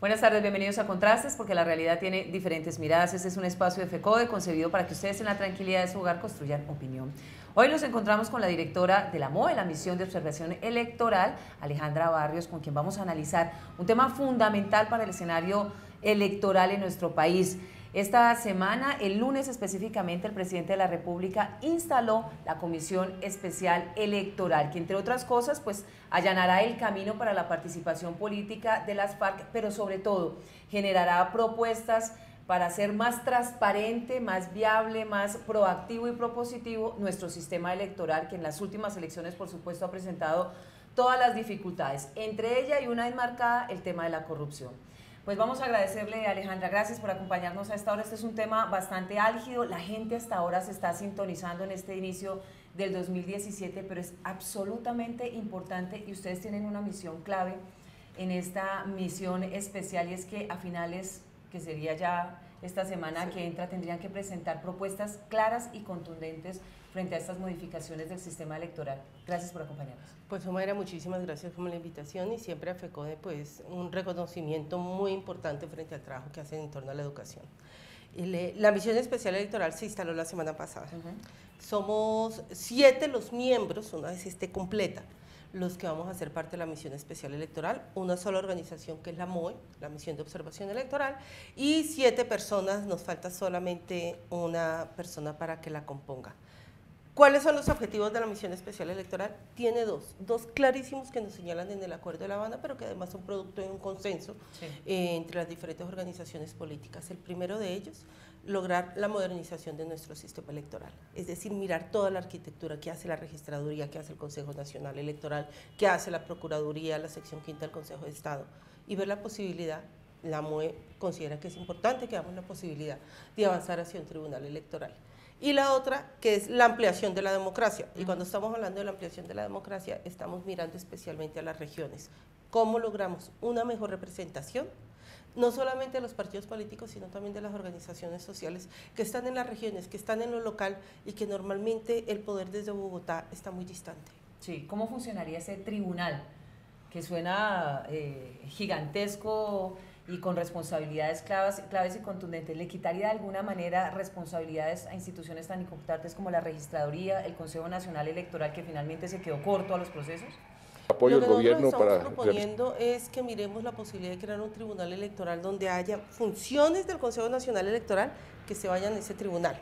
Buenas tardes, bienvenidos a Contrastes, porque la realidad tiene diferentes miradas. Este es un espacio de FECODE concebido para que ustedes en la tranquilidad de su hogar construyan opinión. Hoy nos encontramos con la directora de la MOE, la Misión de Observación Electoral, Alejandra Barrios, con quien vamos a analizar un tema fundamental para el escenario electoral en nuestro país. Esta semana, el lunes específicamente, el presidente de la República instaló la Comisión Especial Electoral, que entre otras cosas, pues allanará el camino para la participación política de las FARC, pero sobre todo generará propuestas para hacer más transparente, más viable, más proactivo y propositivo nuestro sistema electoral, que en las últimas elecciones, por supuesto, ha presentado todas las dificultades, entre ellas y una enmarcada, el tema de la corrupción. Pues vamos a agradecerle, Alejandra, gracias por acompañarnos a esta hora. Este es un tema bastante álgido, la gente hasta ahora se está sintonizando en este inicio del 2017, pero es absolutamente importante y ustedes tienen una misión clave en esta misión especial, y es que a finales, que sería ya esta semana que entra, tendrían que presentar propuestas claras y contundentes frente a estas modificaciones del sistema electoral. Gracias por acompañarnos. Pues Omaira, muchísimas gracias por la invitación y siempre a FECODE pues un reconocimiento muy importante frente al trabajo que hacen en torno a la educación. La Misión Especial Electoral se instaló la semana pasada. Somos 7 los miembros, una vez esté completa, los que vamos a ser parte de la Misión Especial Electoral, una sola organización que es la MOE, la Misión de Observación Electoral, y 7 personas, nos falta solamente una persona para que la componga. ¿Cuáles son los objetivos de la Misión Especial Electoral? Tiene dos clarísimos que nos señalan en el Acuerdo de La Habana, pero que además son producto de un consenso entre las diferentes organizaciones políticas. El primero de ellos, lograr la modernización de nuestro sistema electoral, es decir, mirar toda la arquitectura que hace la Registraduría, que hace el Consejo Nacional Electoral, que hace la Procuraduría, la sección quinta del Consejo de Estado, y ver la posibilidad. La MOE considera que es importante que hagamos la posibilidad de avanzar hacia un tribunal electoral. Y la otra, que es la ampliación de la democracia. Y cuando estamos hablando de la ampliación de la democracia, estamos mirando especialmente a las regiones. ¿Cómo logramos una mejor representación? No solamente de los partidos políticos, sino también de las organizaciones sociales que están en las regiones, que están en lo local y que normalmente el poder desde Bogotá está muy distante. Sí, ¿cómo funcionaría ese tribunal? Que suena gigantesco y con responsabilidades claves y contundentes. ¿Le quitaría de alguna manera responsabilidades a instituciones tan importantes como la Registraduría, el Consejo Nacional Electoral, que finalmente se quedó corto a los procesos? Apoyo del gobierno para... Lo que estamos proponiendo es que miremos la posibilidad de crear un tribunal electoral donde haya funciones del Consejo Nacional Electoral que se vayan a ese tribunal.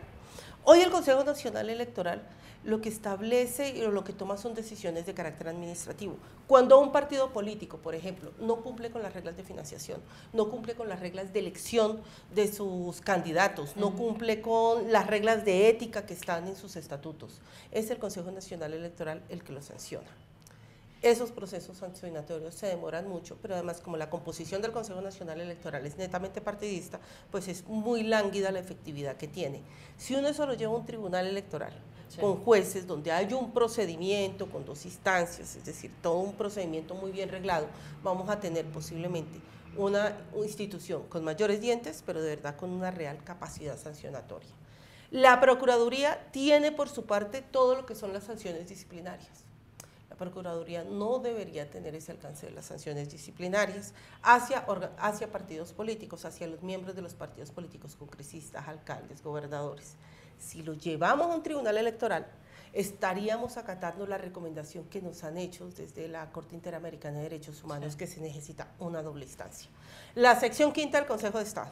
Hoy el Consejo Nacional Electoral lo que establece y lo que toma son decisiones de carácter administrativo. Cuando un partido político, por ejemplo, no cumple con las reglas de financiación, no cumple con las reglas de elección de sus candidatos, no cumple con las reglas de ética que están en sus estatutos, es el Consejo Nacional Electoral el que lo sanciona. Esos procesos sancionatorios se demoran mucho, pero además como la composición del Consejo Nacional Electoral es netamente partidista, pues es muy lánguida la efectividad que tiene. Si uno solo lleva un tribunal electoral con jueces donde hay un procedimiento con 2 instancias, es decir, todo un procedimiento muy bien reglado, vamos a tener posiblemente una institución con mayores dientes, pero de verdad con una real capacidad sancionatoria. La Procuraduría tiene por su parte todo lo que son las sanciones disciplinarias. La Procuraduría no debería tener ese alcance de las sanciones disciplinarias hacia partidos políticos, hacia los miembros de los partidos políticos, congresistas, alcaldes, gobernadores. Si lo llevamos a un tribunal electoral, estaríamos acatando la recomendación que nos han hecho desde la Corte Interamericana de Derechos Humanos, que se necesita una doble instancia. La sección quinta del Consejo de Estado.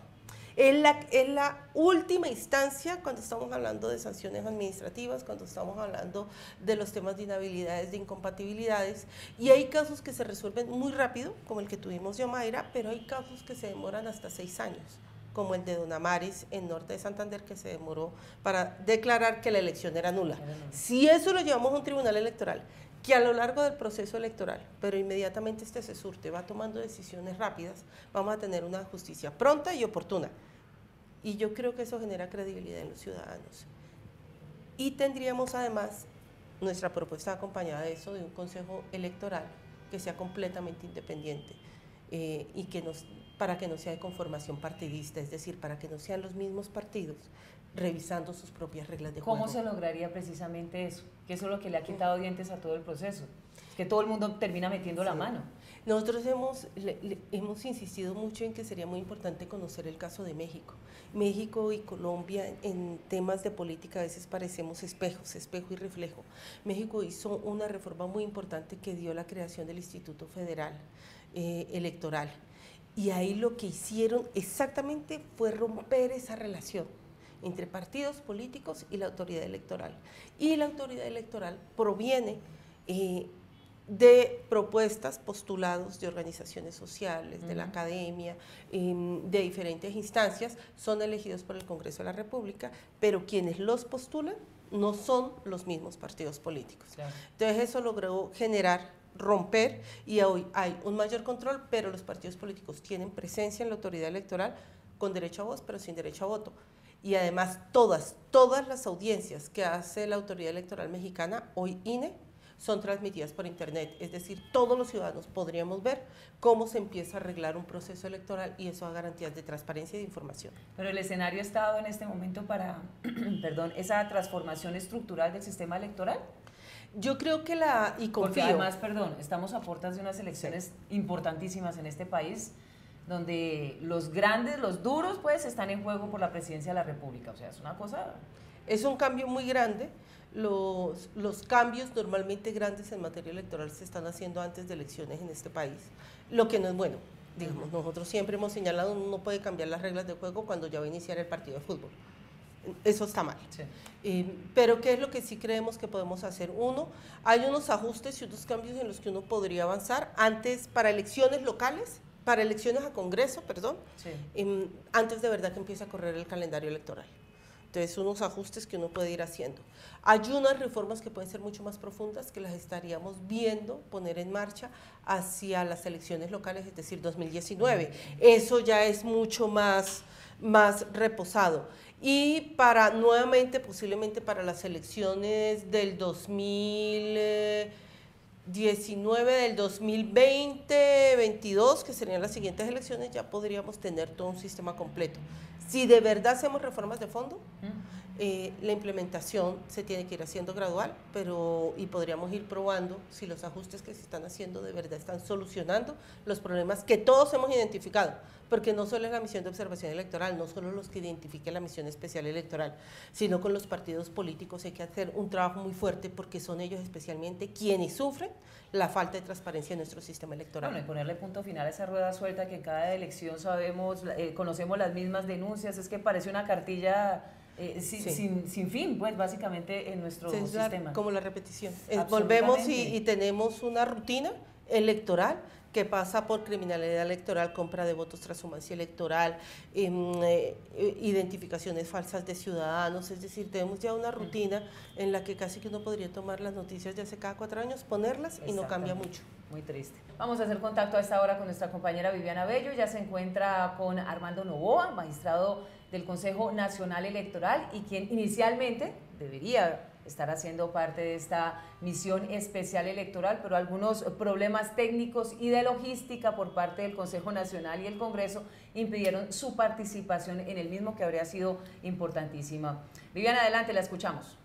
Es la última instancia cuando estamos hablando de sanciones administrativas, cuando estamos hablando de los temas de inhabilidades, de incompatibilidades, y hay casos que se resuelven muy rápido, como el que tuvimos de Omaira, pero hay casos que se demoran hasta 6 años, como el de Don Amaris en Norte de Santander, que se demoró para declarar que la elección era nula. Si eso lo llevamos a un tribunal electoral, que a lo largo del proceso electoral, pero inmediatamente se surte, va tomando decisiones rápidas, vamos a tener una justicia pronta y oportuna. Y yo creo que eso genera credibilidad en los ciudadanos. Y tendríamos además nuestra propuesta acompañada de eso, de un consejo electoral que sea completamente independiente y para que no sea de conformación partidista, es decir, para que no sean los mismos partidos revisando sus propias reglas de juego. ¿Cómo se lograría precisamente eso? Que eso es lo que le ha quitado dientes a todo el proceso. que todo el mundo termina metiendo la mano. Nosotros hemos insistido mucho en que sería muy importante conocer el caso de México. México y Colombia en temas de política a veces parecemos espejos, espejo y reflejo. México hizo una reforma muy importante que dio la creación del Instituto Federal Electoral. Y ahí lo que hicieron exactamente fue romper esa relación entre partidos políticos y la autoridad electoral. Y la autoridad electoral proviene de propuestas, postulados de organizaciones sociales, de la academia, de diferentes instancias, son elegidos por el Congreso de la República, pero quienes los postulan no son los mismos partidos políticos. Claro. Entonces eso logró romper, y hoy hay un mayor control, pero los partidos políticos tienen presencia en la autoridad electoral con derecho a voz, pero sin derecho a voto. Y además todas las audiencias que hace la autoridad electoral mexicana, hoy INE, son transmitidas por internet, es decir, todos los ciudadanos podríamos ver cómo se empieza a arreglar un proceso electoral y eso da garantías de transparencia y de información. Pero el escenario está dado en este momento para, perdón, esa transformación estructural del sistema electoral. Yo creo que Porque además, perdón, estamos a puertas de unas elecciones importantísimas en este país, donde los grandes, los duros, pues, están en juego por la presidencia de la República. O sea, es una cosa... Es un cambio muy grande. Los cambios normalmente grandes en materia electoral se están haciendo antes de elecciones en este país, lo que no es bueno. Digamos, nosotros siempre hemos señalado, uno no puede cambiar las reglas de juego cuando ya va a iniciar el partido de fútbol. Eso está mal. Sí. Pero ¿qué es lo que sí creemos que podemos hacer? Uno, hay unos ajustes y unos cambios en los que uno podría avanzar antes para elecciones locales, para elecciones a Congreso, perdón, sí. Antes de verdad que empiece a correr el calendario electoral. Entonces, unos ajustes que uno puede ir haciendo. Hay unas reformas que pueden ser mucho más profundas que las estaríamos viendo poner en marcha hacia las elecciones locales, es decir, 2019. Eso ya es mucho más reposado. Y nuevamente, posiblemente para las elecciones del 2019, del 2020, 22, que serían las siguientes elecciones, ya podríamos tener todo un sistema completo. Si de verdad hacemos reformas de fondo, la implementación se tiene que ir haciendo gradual, y podríamos ir probando si los ajustes que se están haciendo de verdad están solucionando los problemas que todos hemos identificado, porque no solo es la misión de observación electoral, no solo los que identifiquen la misión especial electoral, sino con los partidos políticos hay que hacer un trabajo muy fuerte porque son ellos especialmente quienes sufren la falta de transparencia en nuestro sistema electoral. Bueno, y ponerle punto final a esa rueda suelta que en cada elección sabemos, conocemos las mismas denuncias, es que parece una cartilla sin fin, pues básicamente en nuestro sistema. Como la repetición. Volvemos y tenemos una rutina electoral que pasa por criminalidad electoral, compra de votos, transhumancia electoral, identificaciones falsas de ciudadanos, es decir, tenemos ya una rutina en la que casi que uno podría tomar las noticias de hace cada 4 años, ponerlas y no cambia mucho. Muy triste. Vamos a hacer contacto a esta hora con nuestra compañera Viviana Bello, ya se encuentra con Armando Novoa, magistrado del Consejo Nacional Electoral y quien inicialmente debería estar haciendo parte de esta misión especial electoral, pero algunos problemas técnicos y de logística por parte del Consejo Nacional y el Congreso impidieron su participación en el mismo, que habría sido importantísima. Viviana, adelante, la escuchamos.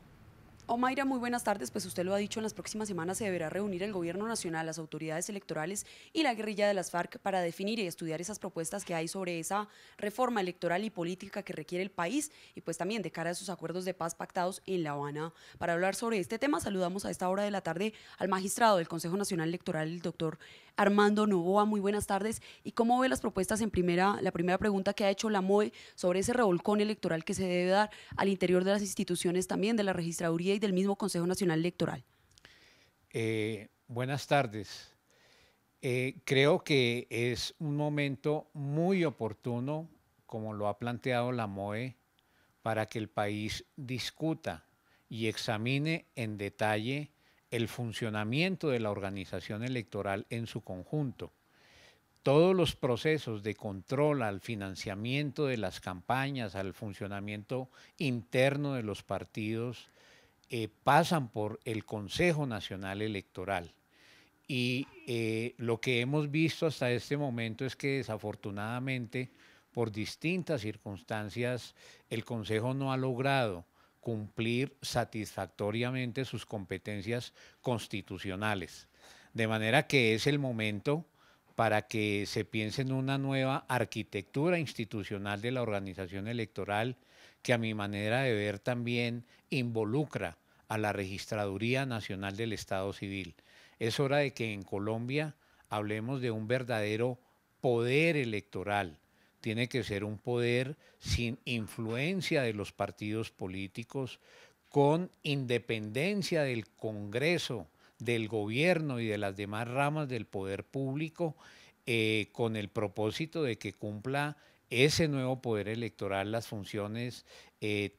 Omaira, muy buenas tardes. Pues usted lo ha dicho, en las próximas semanas se deberá reunir el Gobierno Nacional, las autoridades electorales y la guerrilla de las FARC para definir y estudiar esas propuestas que hay sobre esa reforma electoral y política que requiere el país y pues también de cara a esos acuerdos de paz pactados en La Habana. Para hablar sobre este tema saludamos a esta hora de la tarde al magistrado del Consejo Nacional Electoral, el doctor Armando Novoa. Muy buenas tardes. ¿Y cómo ve las propuestas la primera pregunta que ha hecho la MOE sobre ese revolcón electoral que se debe dar al interior de las instituciones también, de la registraduría y del mismo Consejo Nacional Electoral? Buenas tardes. Creo que es un momento muy oportuno, como lo ha planteado la MOE, para que el país discuta y examine en detalle el funcionamiento de la organización electoral en su conjunto. Todos los procesos de control al financiamiento de las campañas, al funcionamiento interno de los partidos, pasan por el Consejo Nacional Electoral. Y lo que hemos visto hasta este momento es que desafortunadamente, por distintas circunstancias, el Consejo no ha logrado cumplir satisfactoriamente sus competencias constitucionales. De manera que es el momento para que se piense en una nueva arquitectura institucional de la organización electoral que a mi manera de ver también involucra a la Registraduría Nacional del Estado Civil. Es hora de que en Colombia hablemos de un verdadero poder electoral. Tiene que ser un poder sin influencia de los partidos políticos, con independencia del Congreso, del gobierno y de las demás ramas del poder público, con el propósito de que cumpla ese nuevo poder electoral las funciones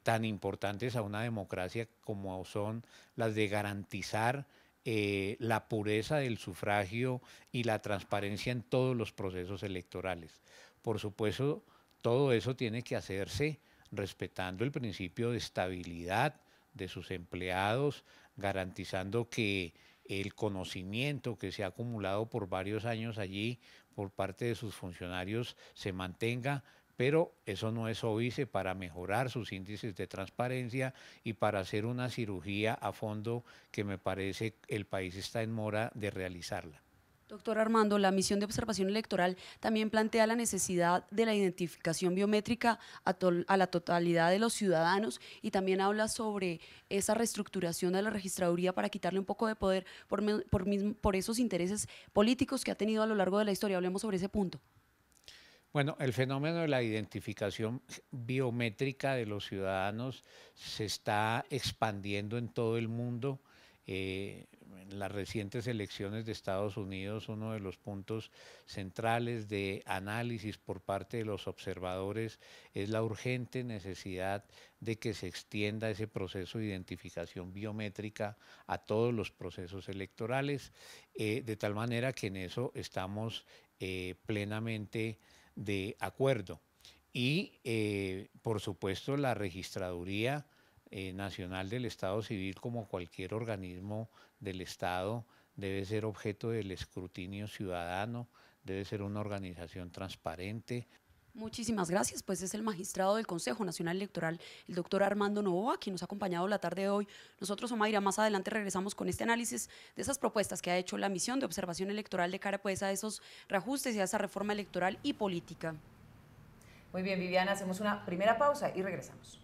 tan importantes a una democracia como son las de garantizar la pureza del sufragio y la transparencia en todos los procesos electorales. Por supuesto, todo eso tiene que hacerse respetando el principio de estabilidad de sus empleados, garantizando que el conocimiento que se ha acumulado por varios años allí por parte de sus funcionarios se mantenga, pero eso no es óbice para mejorar sus índices de transparencia y para hacer una cirugía a fondo que me parece el país está en mora de realizarla. Doctor Armando, la misión de observación electoral también plantea la necesidad de la identificación biométrica a la totalidad de los ciudadanos y también habla sobre esa reestructuración de la registraduría para quitarle un poco de poder por esos intereses políticos que ha tenido a lo largo de la historia. Hablemos sobre ese punto. Bueno, el fenómeno de la identificación biométrica de los ciudadanos se está expandiendo en todo el mundo. En las recientes elecciones de Estados Unidos, uno de los puntos centrales de análisis por parte de los observadores es la urgente necesidad de que se extienda ese proceso de identificación biométrica a todos los procesos electorales, de tal manera que en eso estamos plenamente de acuerdo. Y, por supuesto, la Registraduría Nacional del Estado Civil, como cualquier organismo del Estado, debe ser objeto del escrutinio ciudadano, debe ser una organización transparente. Muchísimas gracias, pues es el magistrado del Consejo Nacional Electoral, el doctor Armando Novoa, quien nos ha acompañado la tarde de hoy. Nosotros, Omaira, más adelante regresamos con este análisis de esas propuestas que ha hecho la misión de observación electoral de cara pues a esos reajustes y a esa reforma electoral y política. Muy bien, Viviana, hacemos una primera pausa y regresamos.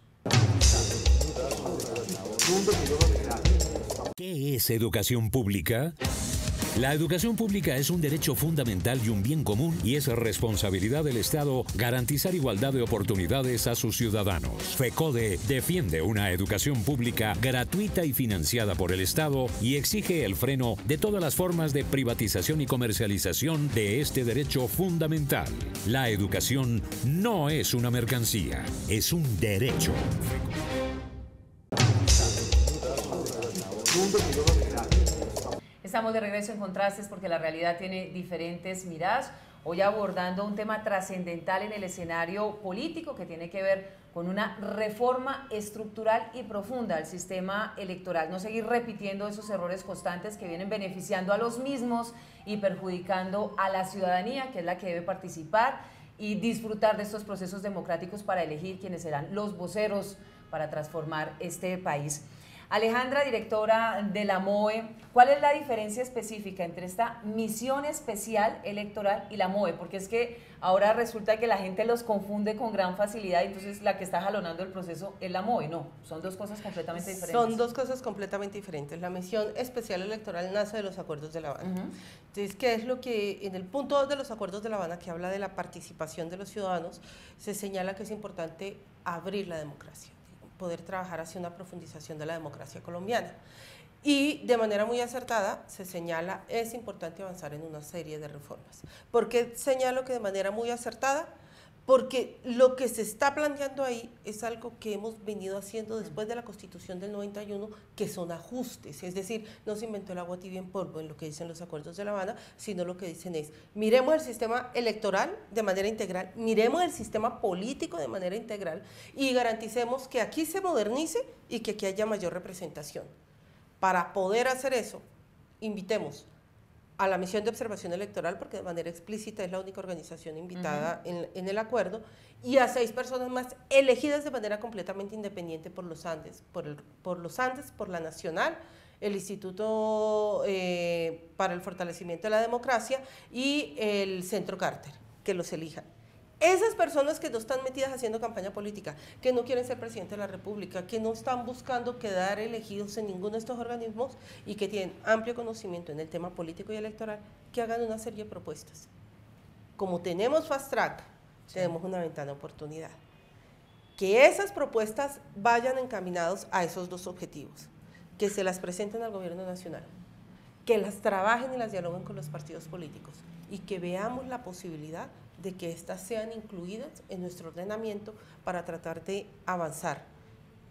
¿Qué es educación pública? La educación pública es un derecho fundamental y un bien común y es responsabilidad del Estado garantizar igualdad de oportunidades a sus ciudadanos. FECODE defiende una educación pública gratuita y financiada por el Estado y exige el freno de todas las formas de privatización y comercialización de este derecho fundamental. La educación no es una mercancía, es un derecho. Estamos de regreso en Contrastes porque la realidad tiene diferentes miradas. Hoy abordando un tema trascendental en el escenario político que tiene que ver con una reforma estructural y profunda al sistema electoral. No seguir repitiendo esos errores constantes que vienen beneficiando a los mismos y perjudicando a la ciudadanía, que es la que debe participar y disfrutar de estos procesos democráticos para elegir quienes serán los voceros para transformar este país. Alejandra, directora de la MOE, ¿cuál es la diferencia específica entre esta misión especial electoral y la MOE? Porque es que ahora resulta que la gente los confunde con gran facilidad, entonces la que está jalonando el proceso es la MOE. No, son dos cosas completamente diferentes. Son dos cosas completamente diferentes. La misión especial electoral nace de los acuerdos de La Habana. Entonces, ¿qué es lo que en el punto 2 de los acuerdos de La Habana, que habla de la participación de los ciudadanos, se señala que es importante abrir la democracia, poder trabajar hacia una profundización de la democracia colombiana? Y de manera muy acertada se señala, es importante avanzar en una serie de reformas. ¿Por qué señalo que de manera muy acertada? Porque lo que se está planteando ahí es algo que hemos venido haciendo después de la Constitución del 91, que son ajustes, es decir, no se inventó el agua tibia en polvo en lo que dicen los acuerdos de La Habana, sino lo que dicen es, miremos el sistema electoral de manera integral, miremos el sistema político de manera integral y garanticemos que aquí se modernice y que aquí haya mayor representación. Para poder hacer eso, invitemos a la misión de observación electoral, porque de manera explícita es la única organización invitada en el acuerdo, y a 6 personas más elegidas de manera completamente independiente por los Andes, por la Nacional, el Instituto para el Fortalecimiento de la Democracia y el Centro Carter, que los elijan. Esas personas que no están metidas haciendo campaña política, que no quieren ser presidente de la República, que no están buscando quedar elegidos en ninguno de estos organismos y que tienen amplio conocimiento en el tema político y electoral, que hagan una serie de propuestas. Como tenemos fast track, tenemos una ventana de oportunidad. Que esas propuestas vayan encaminados a esos dos objetivos, que se las presenten al gobierno nacional, que las trabajen y las dialoguen con los partidos políticos y que veamos la posibilidad de que éstas sean incluidas en nuestro ordenamiento para tratar de avanzar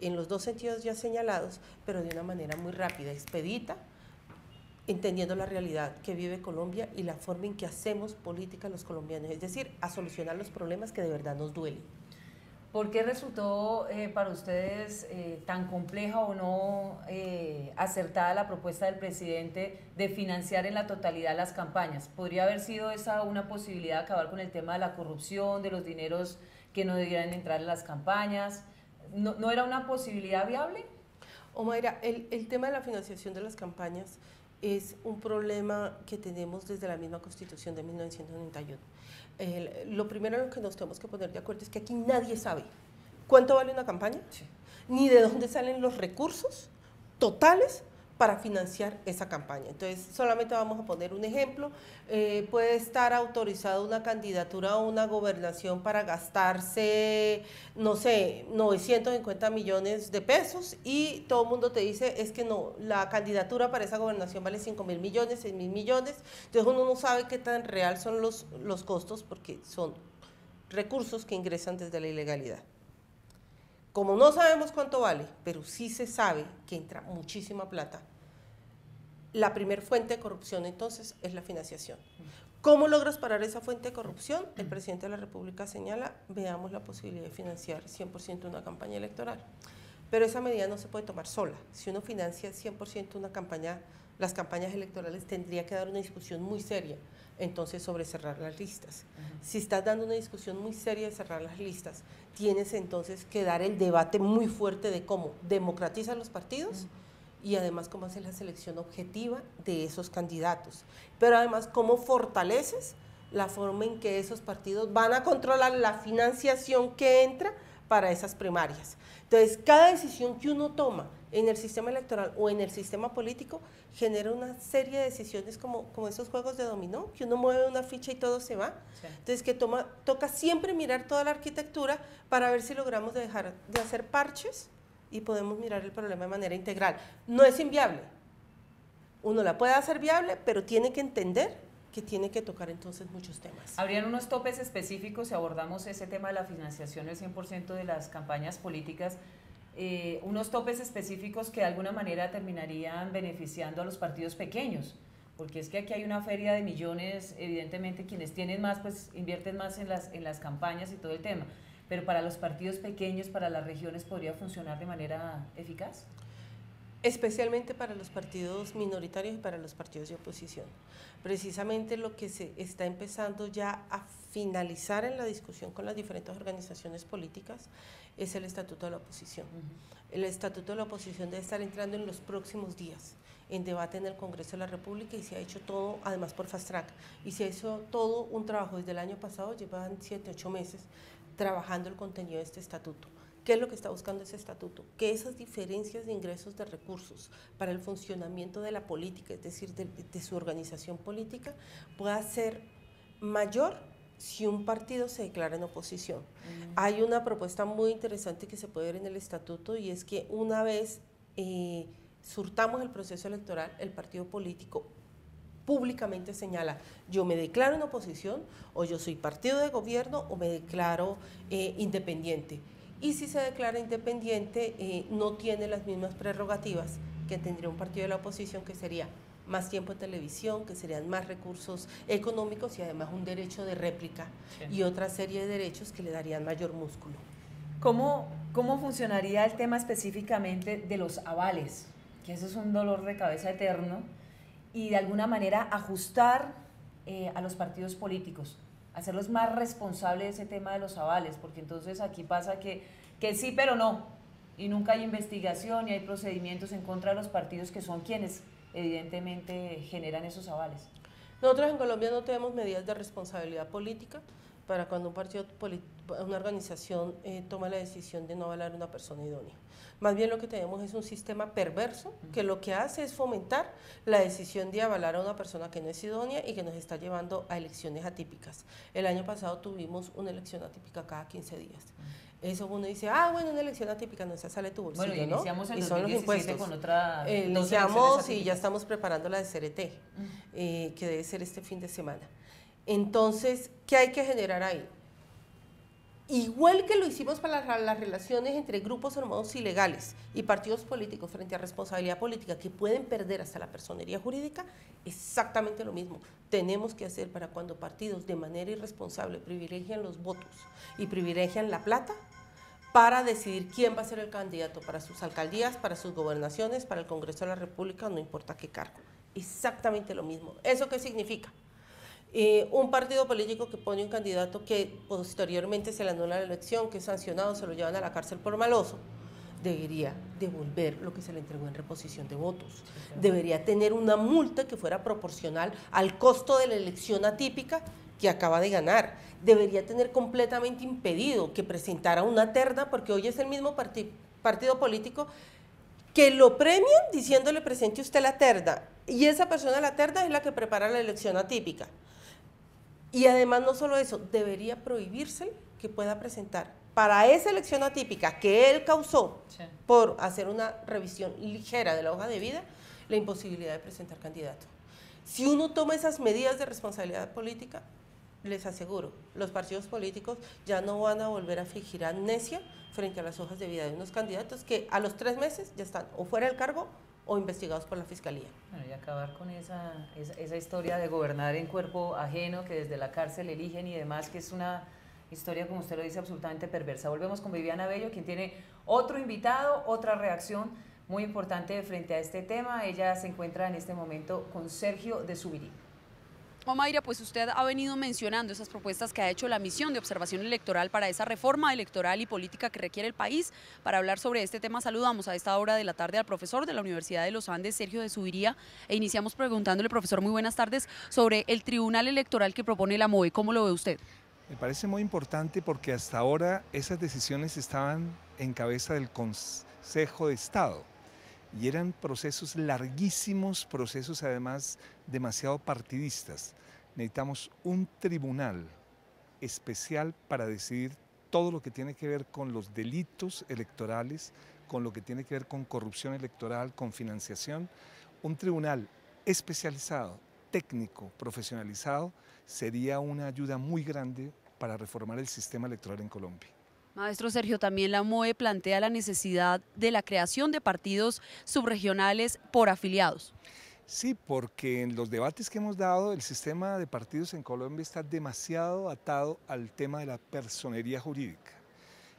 en los dos sentidos ya señalados, pero de una manera muy rápida, expedita, entendiendo la realidad que vive Colombia y la forma en que hacemos política los colombianos, es decir, a solucionar los problemas que de verdad nos duelen. ¿Por qué resultó para ustedes tan compleja o no acertada la propuesta del presidente de financiar en la totalidad las campañas? ¿Podría haber sido esa una posibilidad de acabar con el tema de la corrupción, de los dineros que no debieran entrar en las campañas? ¿No era una posibilidad viable? Omaira, el tema de la financiación de las campañas es un problema que tenemos desde la misma Constitución de 1991. Lo primero en lo que nos tenemos que poner de acuerdo es que aquí nadie sabe cuánto vale una campaña, sí, ni de dónde salen los recursos totales para financiar esa campaña. Entonces, solamente vamos a poner un ejemplo. Puede estar autorizada una candidatura a una gobernación para gastarse, no sé, 950 millones de pesos y todo el mundo te dice, es que no, la candidatura para esa gobernación vale 5.000 millones, 6.000 millones. Entonces, uno no sabe qué tan real son los costos porque son recursos que ingresan desde la ilegalidad. Como no sabemos cuánto vale, pero sí se sabe que entra muchísima plata, la primer fuente de corrupción entonces es la financiación. ¿Cómo logras parar esa fuente de corrupción? El presidente de la República señala, veamos la posibilidad de financiar 100% una campaña electoral. Pero esa medida no se puede tomar sola. Si uno financia 100% una campaña, las campañas electorales tendría que dar una discusión muy seria entonces sobre cerrar las listas. Si estás dando una discusión muy seria de cerrar las listas, tienes entonces que dar el debate muy fuerte de cómo democratizan los partidos y además cómo haces la selección objetiva de esos candidatos, pero además cómo fortaleces la forma en que esos partidos van a controlar la financiación que entra para esas primarias. Entonces, cada decisión que uno toma en el sistema electoral o en el sistema político genera una serie de decisiones como esos juegos de dominó, que uno mueve una ficha y todo se va. Sí. Entonces, que toca siempre mirar toda la arquitectura para ver si logramos dejar de hacer parches y podemos mirar el problema de manera integral. No es inviable. Uno la puede hacer viable, pero tiene que entender que tiene que tocar entonces muchos temas. ¿Habrían unos topes específicos si abordamos ese tema de la financiación del 100% de las campañas políticas? Unos topes específicos que de alguna manera terminarían beneficiando a los partidos pequeños, porque es que aquí hay una feria de millones, evidentemente quienes tienen más pues invierten más en las campañas y todo el tema, pero para los partidos pequeños, para las regiones, ¿podría funcionar de manera eficaz? Especialmente para los partidos minoritarios y para los partidos de oposición. Precisamente lo que se está empezando ya a finalizar en la discusión con las diferentes organizaciones políticas es el Estatuto de la Oposición. El Estatuto de la Oposición debe estar entrando en los próximos días en debate en el Congreso de la República y se ha hecho todo, además por fast track, y se ha hecho todo un trabajo desde el año pasado, llevan 7, 8 meses trabajando el contenido de este estatuto. ¿Qué es lo que está buscando ese estatuto? Que esas diferencias de ingresos de recursos para el funcionamiento de la política, es decir, de su organización política, pueda ser mayor si un partido se declara en oposición. Hay una propuesta muy interesante que se puede ver en el estatuto y es que una vez surtamos el proceso electoral, el partido político públicamente señala, yo me declaro en oposición o yo soy partido de gobierno o me declaro independiente. Y si se declara independiente, no tiene las mismas prerrogativas que tendría un partido de la oposición, que sería más tiempo en televisión, que serían más recursos económicos y además un derecho de réplica y otra serie de derechos que le darían mayor músculo. ¿Cómo funcionaría el tema específicamente de los avales? Que eso es un dolor de cabeza eterno, y de alguna manera ajustar a los partidos políticos, hacerlos más responsables de ese tema de los avales, porque entonces aquí pasa que sí pero no, y nunca hay investigación y hay procedimientos en contra de los partidos que son quienes evidentemente generan esos avales. Nosotros en Colombia no tenemos medidas de responsabilidad política para cuando un partido, una organización toma la decisión de no avalar a una persona idónea. Más bien lo que tenemos es un sistema perverso que lo que hace es fomentar la decisión de avalar a una persona que no es idónea y que nos está llevando a elecciones atípicas. El año pasado tuvimos una elección atípica cada 15 días. Eso uno dice, bueno, una elección atípica, no, esa sale tu bolsillo, bueno, iniciamos ¿no? el y son los impuestos. Con otra iniciamos y ya estamos preparando la de CRT, que debe ser este fin de semana. Entonces, ¿qué hay que generar ahí? Igual que lo hicimos para las relaciones entre grupos armados ilegales y partidos políticos frente a responsabilidad política que pueden perder hasta la personería jurídica, exactamente lo mismo tenemos que hacer para cuando partidos de manera irresponsable privilegian los votos y privilegian la plata para decidir quién va a ser el candidato para sus alcaldías, para sus gobernaciones, para el Congreso de la República, no importa qué cargo. Exactamente lo mismo. ¿Eso qué significa? Un partido político que pone un candidato que posteriormente se le anula la elección, que es sancionado, se lo llevan a la cárcel por maloso, debería devolver lo que se le entregó en reposición de votos. Debería tener una multa que fuera proporcional al costo de la elección atípica que acaba de ganar. Debería tener completamente impedido que presentara una terna, porque hoy es el mismo partido político que lo premian diciéndole presente usted la terna, y esa persona la terna es la que prepara la elección atípica. Y además no solo eso, debería prohibirse que pueda presentar para esa elección atípica que él causó por hacer una revisión ligera de la hoja de vida, la imposibilidad de presentar candidato. Si uno toma esas medidas de responsabilidad política, les aseguro, los partidos políticos ya no van a volver a fingir amnesia frente a las hojas de vida de unos candidatos que a los 3 meses ya están o fuera del cargo o investigados por la Fiscalía. Bueno, y acabar con esa historia de gobernar en cuerpo ajeno, que desde la cárcel eligen y demás, que es una historia, como usted lo dice, absolutamente perversa. Volvemos con Viviana Bello, quien tiene otro invitado, otra reacción muy importante frente a este tema. Ella se encuentra en este momento con Sergio de Zuviría. Omaira, pues usted ha venido mencionando esas propuestas que ha hecho la misión de observación electoral para esa reforma electoral y política que requiere el país. Para hablar sobre este tema saludamos a esta hora de la tarde al profesor de la Universidad de los Andes, Sergio de Zuviría, e iniciamos preguntándole, profesor, muy buenas tardes, sobre el tribunal electoral que propone la MOE. ¿Cómo lo ve usted? Me parece muy importante porque hasta ahora esas decisiones estaban en cabeza del Consejo de Estado y eran procesos larguísimos, procesos además demasiado partidistas. Necesitamos un tribunal especial para decidir todo lo que tiene que ver con los delitos electorales, con lo que tiene que ver con corrupción electoral, con financiación. Un tribunal especializado, técnico, profesionalizado, sería una ayuda muy grande para reformar el sistema electoral en Colombia. Maestro Sergio, también la MOE plantea la necesidad de la creación de partidos subregionales por afiliados. Sí, porque en los debates que hemos dado, el sistema de partidos en Colombia está demasiado atado al tema de la personería jurídica.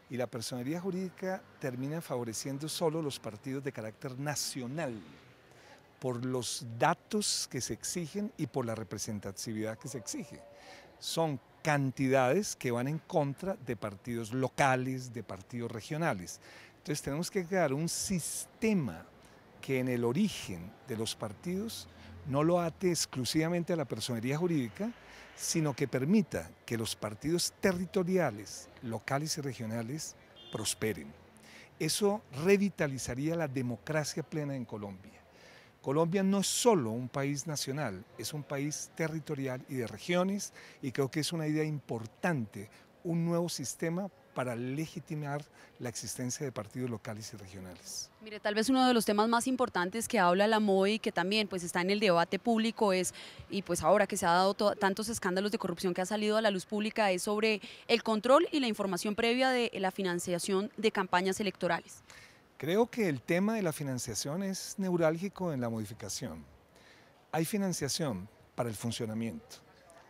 Y la personería jurídica termina favoreciendo solo los partidos de carácter nacional, por los datos que se exigen y por la representatividad que se exige. Son cantidades que van en contra de partidos locales, de partidos regionales. Entonces tenemos que crear un sistema que en el origen de los partidos no lo ate exclusivamente a la personería jurídica, sino que permita que los partidos territoriales, locales y regionales prosperen. Eso revitalizaría la democracia plena en Colombia. Colombia no es solo un país nacional, es un país territorial y de regiones, y creo que es una idea importante, un nuevo sistema para legitimar la existencia de partidos locales y regionales. Mire, tal vez uno de los temas más importantes que habla la MOE y que también pues está en el debate público es, y pues ahora que se ha dado tantos escándalos de corrupción que ha salido a la luz pública, es sobre el control y la información previa de la financiación de campañas electorales. Creo que el tema de la financiación es neurálgico en la modificación. Hay financiación para el funcionamiento,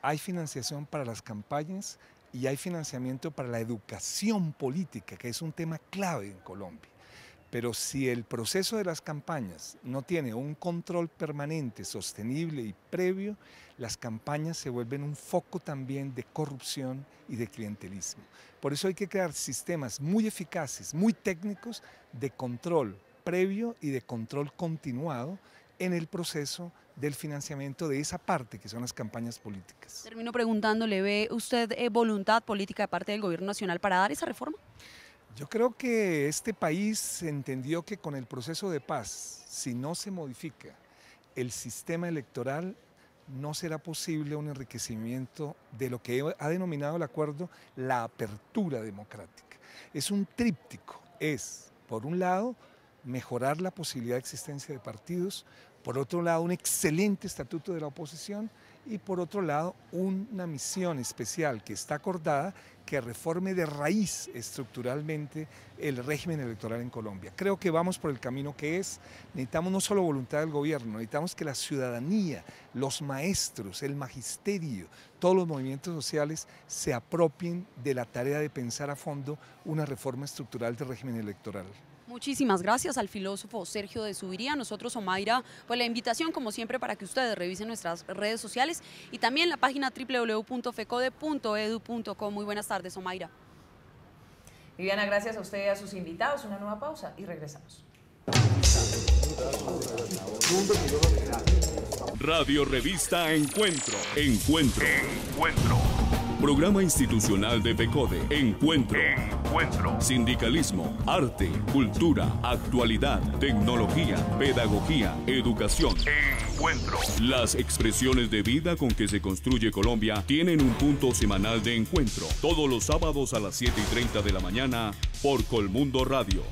hay financiación para las campañas y hay financiamiento para la educación política, que es un tema clave en Colombia. Pero si el proceso de las campañas no tiene un control permanente, sostenible y previo, las campañas se vuelven un foco también de corrupción y de clientelismo. Por eso hay que crear sistemas muy eficaces, muy técnicos de control previo y de control continuado en el proceso del financiamiento de esa parte que son las campañas políticas. Termino preguntándole, ¿ve usted voluntad política de parte del gobierno nacional para dar esa reforma? Yo creo que este país entendió que con el proceso de paz, si no se modifica el sistema electoral, no será posible un enriquecimiento de lo que ha denominado el acuerdo la apertura democrática. Es un tríptico, es, por un lado, mejorar la posibilidad de existencia de partidos, por otro lado, un excelente estatuto de la oposición y por otro lado, una misión especial que está acordada que reforme de raíz estructuralmente el régimen electoral en Colombia. Creo que vamos por el camino que es. Necesitamos no solo voluntad del gobierno, necesitamos que la ciudadanía, los maestros, el magisterio, todos los movimientos sociales se apropien de la tarea de pensar a fondo una reforma estructural del régimen electoral. Muchísimas gracias al filósofo Sergio de Zuviría. Nosotros, Omaira, pues la invitación como siempre para que ustedes revisen nuestras redes sociales y también la página www.fecode.edu.co. Muy buenas tardes, Omaira. Viviana, gracias a usted y a sus invitados. Una nueva pausa y regresamos. Radio Revista Encuentro. Programa institucional de FECODE. Encuentro. Sindicalismo, arte, cultura, actualidad, tecnología, pedagogía, educación. Encuentro. Las expresiones de vida con que se construye Colombia tienen un punto semanal de encuentro. Todos los sábados a las 7:30 de la mañana por Colmundo Radio.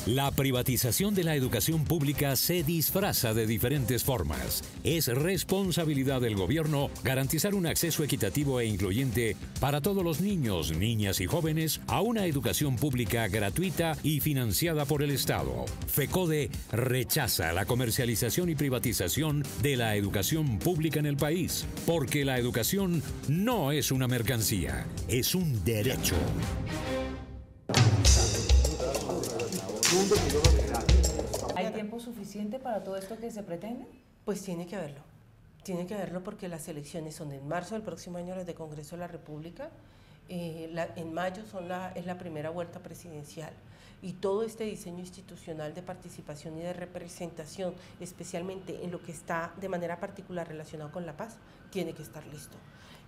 La privatización de la educación pública se disfraza de diferentes formas. Es responsabilidad del gobierno garantizar un acceso equitativo e incluyente para todos los niños, niñas y jóvenes a una educación pública gratuita y financiada por el Estado. FECODE rechaza la comercialización y privatización de la educación pública en el país, porque la educación no es una mercancía, es un derecho. ¿Hay tiempo suficiente para todo esto que se pretende? Pues tiene que haberlo porque las elecciones son en marzo del próximo año, las de Congreso de la República, en mayo es la primera vuelta presidencial y todo este diseño institucional de participación y de representación, especialmente en lo que está de manera particular relacionado con la paz, tiene que estar listo.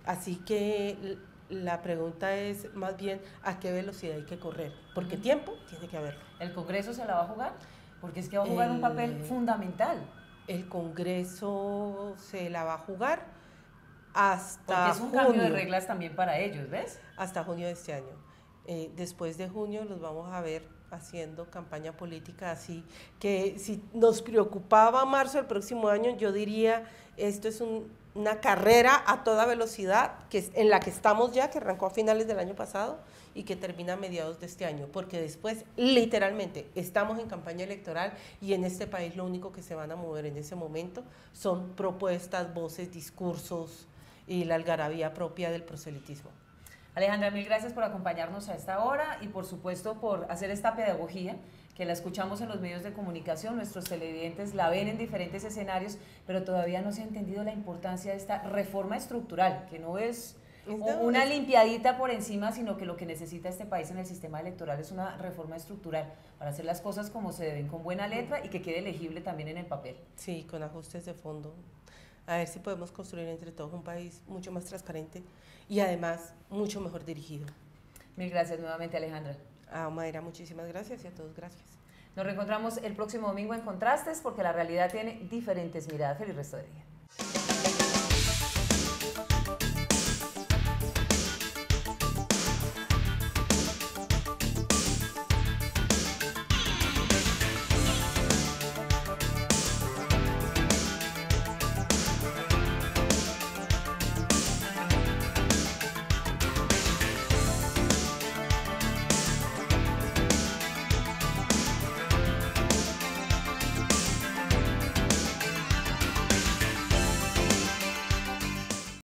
Así que la pregunta es más bien a qué velocidad hay que correr, porque tiempo tiene que haberlo. ¿El Congreso se la va a jugar? Porque es que va a jugar un papel fundamental. El Congreso se la va a jugar hasta porque es un cambio de reglas también para ellos, ¿ves? Hasta junio de este año. Después de junio los vamos a ver haciendo campaña política, así que si nos preocupaba marzo del próximo año, yo diría esto es una carrera a toda velocidad en la que estamos ya, que arrancó a finales del año pasado y que termina a mediados de este año, porque después literalmente estamos en campaña electoral y en este país lo único que se van a mover en ese momento son propuestas, voces, discursos y la algarabía propia del proselitismo. Alejandra, mil gracias por acompañarnos a esta hora y por supuesto por hacer esta pedagogía que la escuchamos en los medios de comunicación, nuestros televidentes la ven en diferentes escenarios, pero todavía no se ha entendido la importancia de esta reforma estructural, que no es una limpiadita por encima, sino que lo que necesita este país en el sistema electoral es una reforma estructural para hacer las cosas como se deben, con buena letra y que quede legible también en el papel. Sí, con ajustes de fondo. A ver si podemos construir entre todos un país mucho más transparente y además mucho mejor dirigido. Mil gracias nuevamente, Alejandra. A Omaira, muchísimas gracias y a todos gracias. Nos reencontramos el próximo domingo en Contrastes porque la realidad tiene diferentes miradas. Feliz resto de día.